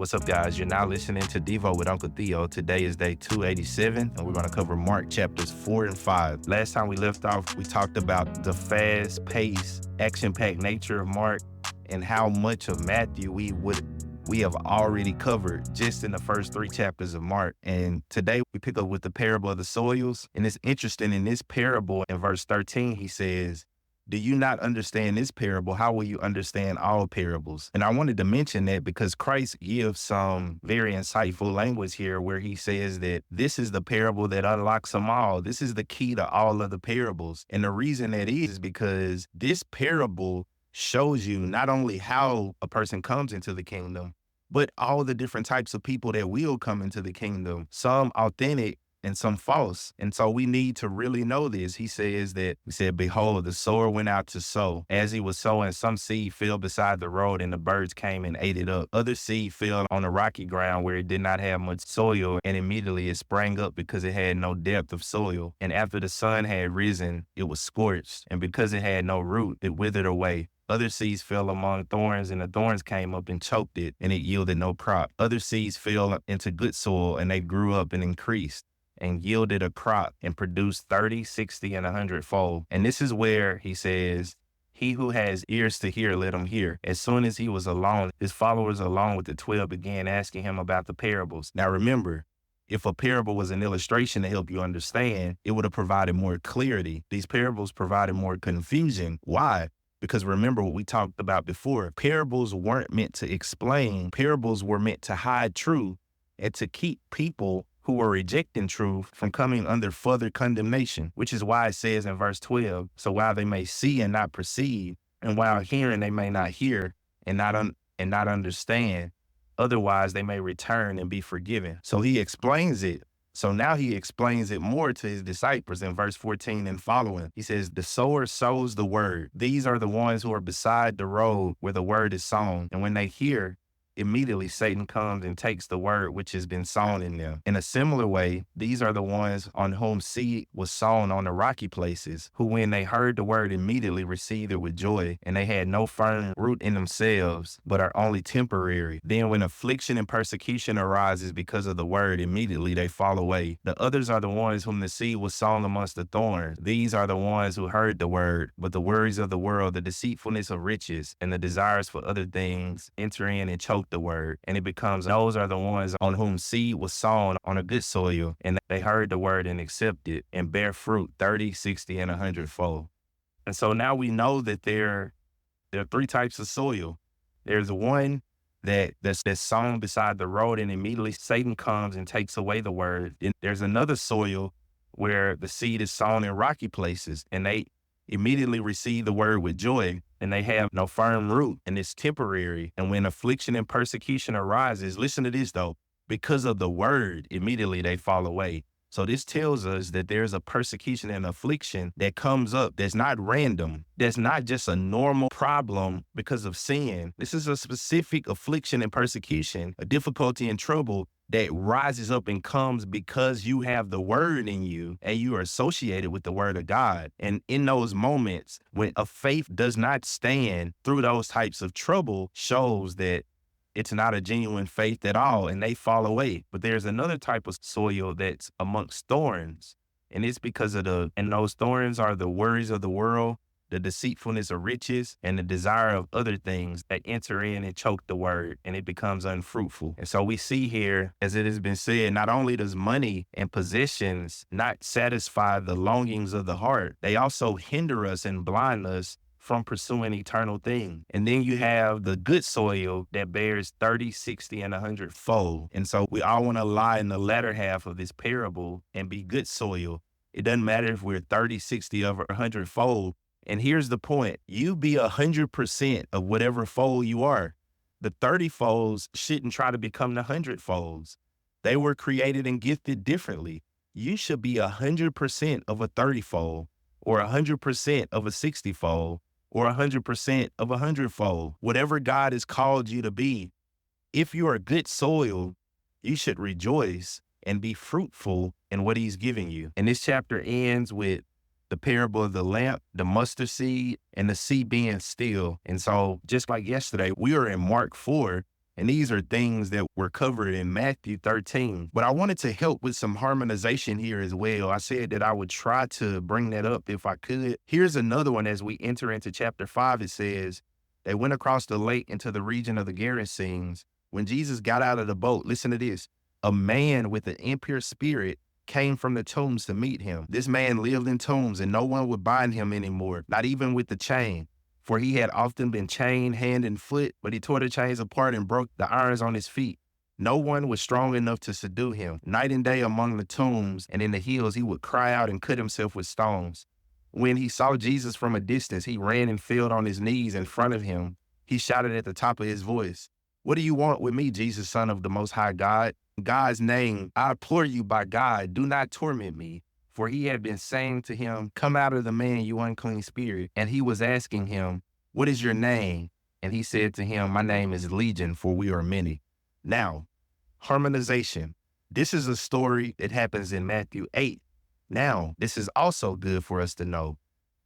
What's up, guys? You're now listening to Devo with Uncle Theo. Today is day 287, and we're going to cover Mark chapters 4 and 5. Last time we left off, we talked about the fast-paced, action-packed nature of Mark and how much of Matthew we have already covered just in the first 3 chapters of Mark. And today we pick up with the parable of the soils. And it's interesting, in this parable, in verse 13, he says, "Do you not understand this parable? How will you understand all parables?" And I wanted to mention that because Christ gives some very insightful language here where he says that this is the parable that unlocks them all. This is the key to all of the parables. And the reason that is because this parable shows you not only how a person comes into the kingdom, but all the different types of people that will come into the kingdom, some authentic and some false. And so we need to really know this. He said, "Behold, the sower went out to sow. As he was sowing, some seed fell beside the road, and the birds came and ate it up. Other seed fell on a rocky ground where it did not have much soil, and immediately it sprang up because it had no depth of soil. And after the sun had risen, it was scorched, and because it had no root, it withered away. Other seeds fell among thorns, and the thorns came up and choked it, and it yielded no crop. Other seeds fell into good soil, and they grew up and increased, and yielded a crop and produced 30, 60, and 100-fold. And this is where he says, he who has ears to hear, let him hear. As soon as he was alone, his followers along with the 12 began asking him about the parables. Now remember, if a parable was an illustration to help you understand, it would have provided more clarity. These parables provided more confusion. Why? Because remember what we talked about before. Parables weren't meant to explain. Parables were meant to hide truth and to keep people who were rejecting truth from coming under further condemnation, which is why it says in verse 12, "So while they may see and not perceive, and while hearing they may not hear and not understand, otherwise they may return and be forgiven." So he explains it. So now he explains it more to his disciples in verse 14 and following. He says, "The sower sows the word. These are the ones who are beside the road where the word is sown. And when they hear, immediately Satan comes and takes the word which has been sown in them. In a similar way, these are the ones on whom seed was sown on the rocky places, who when they heard the word immediately received it with joy, and they had no firm root in themselves, but are only temporary. Then when affliction and persecution arises because of the word, immediately they fall away. The others are the ones whom the seed was sown amongst the thorns. These are the ones who heard the word, but the worries of the world, the deceitfulness of riches, and the desires for other things enter in and choke the word, and it becomes, those are the ones on whom seed was sown on a good soil, and they heard the word and accepted it, and bear fruit 30, 60, and 100-fold." And so now we know that there are 3 types of soil. There's one that's sown beside the road, and immediately Satan comes and takes away the word. Then there's another soil where the seed is sown in rocky places, and they immediately receive the word with joy, and they have no firm root, and it's temporary. And when affliction and persecution arises, listen to this though, because of the word, immediately they fall away. So this tells us that there's a persecution and affliction that comes up that's not random. That's not just a normal problem because of sin. This is a specific affliction and persecution, a difficulty and trouble that rises up and comes because you have the word in you and you are associated with the word of God. And in those moments when a faith does not stand through those types of trouble, shows that it's not a genuine faith at all, and they fall away. But there's another type of soil that's amongst thorns, and it's because of and those thorns are the worries of the world, the deceitfulness of riches, and the desire of other things that enter in and choke the word, and it becomes unfruitful. And so we see here, as it has been said, not only does money and possessions not satisfy the longings of the heart, they also hinder us and blind us from pursuing eternal things. And then you have the good soil that bears 30, 60, and 100-fold. And so we all want to lie in the latter half of this parable and be good soil. It doesn't matter if we're 30, 60, or 100-fold. And here's the point. You be 100% of whatever fold you are. The 30-folds shouldn't try to become the 100-folds. They were created and gifted differently. You should be 100% of a 30-fold, or 100% of a 60-fold, or 100% of a 100-fold. Whatever God has called you to be, if you are good soil, you should rejoice and be fruitful in what he's giving you. And this chapter ends with the parable of the lamp, the mustard seed, and the sea being still. And so just like yesterday, we are in Mark 4, And these are things that were covered in Matthew 13. But I wanted to help with some harmonization here as well. I said that I would try to bring that up if I could. Here's another one as we enter into chapter 5. It says, they went across the lake into the region of the Gerasenes. When Jesus got out of the boat, listen to this, a man with an impure spirit came from the tombs to meet him. This man lived in tombs, and no one would bind him anymore, not even with the chain. For he had often been chained hand and foot, but he tore the chains apart and broke the irons on his feet. No one was strong enough to subdue him. Night and day among the tombs and in the hills, he would cry out and cut himself with stones. When he saw Jesus from a distance, he ran and fell on his knees in front of him. He shouted at the top of his voice, "What do you want with me, Jesus, Son of the Most High God? In God's name, I implore you by God, do not torment me." For he had been saying to him, "Come out of the man, you unclean spirit." And he was asking him, "What is your name?" And he said to him, "My name is Legion, for we are many." Now, harmonization. This is a story that happens in Matthew 8. Now, this is also good for us to know.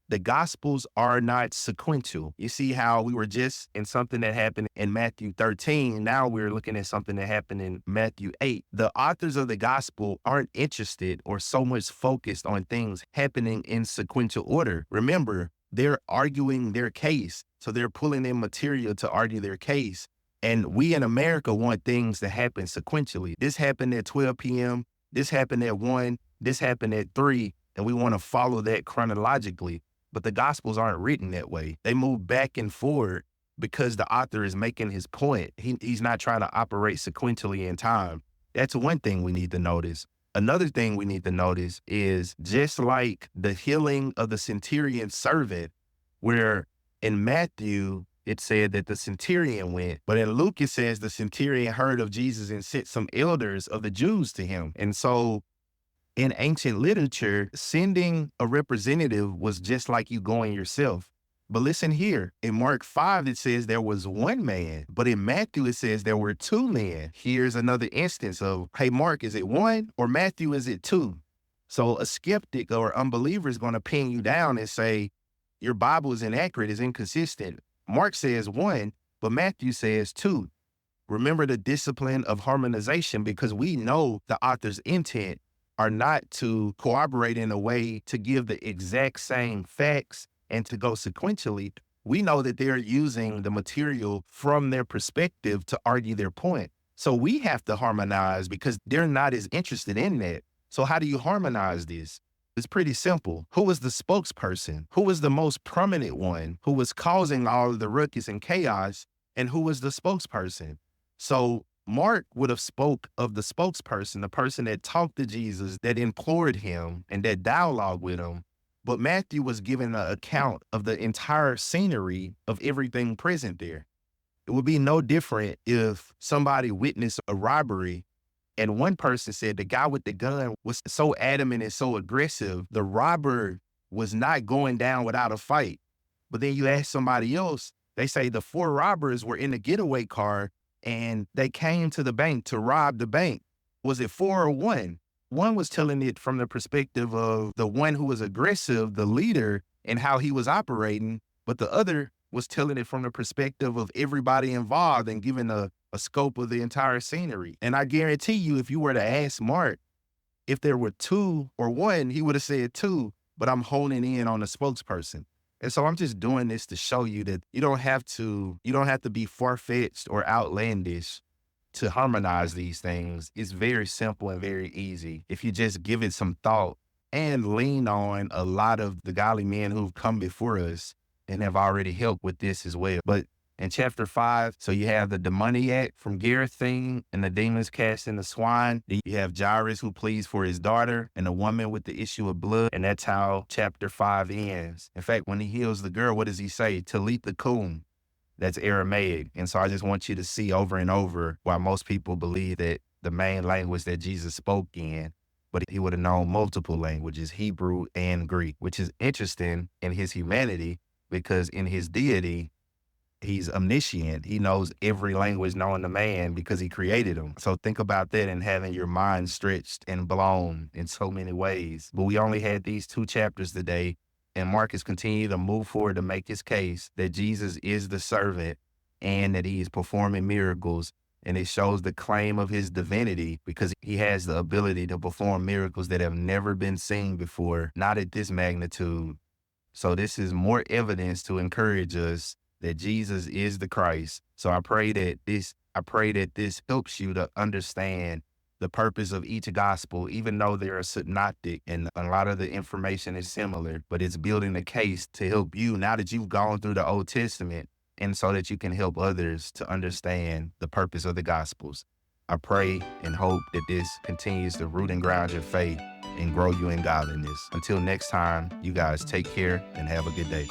The Gospels are not sequential. You see how we were just in something that happened in Matthew 13. Now we're looking at something that happened in Matthew 8. The authors of the Gospel aren't interested or so much focused on things happening in sequential order. Remember, they're arguing their case. So they're pulling in material to argue their case. And we in America want things to happen sequentially. This happened at 12 p.m. This happened at 1. This happened at 3. And we want to follow that chronologically. But the Gospels aren't written that way. They move back and forward because the author is making his point. He's not trying to operate sequentially in time. That's one thing we need to notice. Another thing we need to notice is just like the healing of the centurion servant, where in Matthew, it said that the centurion went, but in Luke, it says the centurion heard of Jesus and sent some elders of the Jews to him. And so in ancient literature, sending a representative was just like you going yourself. But listen here, in Mark 5, it says there was one man, but in Matthew, it says there were two men. Here's another instance of, hey, Mark, is it one? Or Matthew, is it two? So a skeptic or unbeliever is going to pin you down and say, your Bible is inaccurate, is inconsistent. Mark says one, but Matthew says two. Remember the discipline of harmonization, because we know the author's intent are not to corroborate in a way to give the exact same facts and to go sequentially. We know that they're using the material from their perspective to argue their point. So we have to harmonize because they're not as interested in that. So how do you harmonize this? It's pretty simple. Who was the spokesperson? Who was the most prominent one? Who was causing all of the ruckus and chaos? And who was the spokesperson? So Mark would have spoke of the spokesperson, the person that talked to Jesus, that implored him and that dialogue with him. But Matthew was giving an account of the entire scenery of everything present there. It would be no different if somebody witnessed a robbery and one person said the guy with the gun was so adamant and so aggressive, the robber was not going down without a fight. But then you ask somebody else, they say the four robbers were in the getaway car and they came to the bank to rob the bank. Was it four or one? One was telling it from the perspective of the one who was aggressive, the leader, and how he was operating, but the other was telling it from the perspective of everybody involved and giving a scope of the entire scenery. And I guarantee you, if you were to ask Mark if there were two or one, he would have said two, but I'm honing in on the spokesperson. And so I'm just doing this to show you that you don't have to be far-fetched or outlandish to harmonize these things. It's very simple and very easy if you just give it some thought and lean on a lot of the godly men who've come before us and have already helped with this as well. But in chapter 5, so you have the demoniac from Gerasene and the demons cast in the swine. You have Jairus who pleads for his daughter and the woman with the issue of blood. And that's how chapter 5 ends. In fact, when he heals the girl, what does he say? Talitha kum. That's Aramaic. And so I just want you to see over and over why most people believe that the main language that Jesus spoke in, but he would have known multiple languages, Hebrew and Greek, which is interesting in his humanity because in his deity, he's omniscient. He knows every language known to man because he created them. So think about that and having your mind stretched and blown in so many ways. But we only had these 2 chapters today, and Marcus continued to move forward to make his case that Jesus is the servant and that he is performing miracles and it shows the claim of his divinity because he has the ability to perform miracles that have never been seen before, not at this magnitude. So this is more evidence to encourage us that Jesus is the Christ. So I pray that this helps you to understand the purpose of each gospel, even though they're synoptic and a lot of the information is similar, but it's building a case to help you now that you've gone through the Old Testament, and so that you can help others to understand the purpose of the gospels. I pray and hope that this continues to root and ground your faith and grow you in godliness. Until next time, you guys take care and have a good day.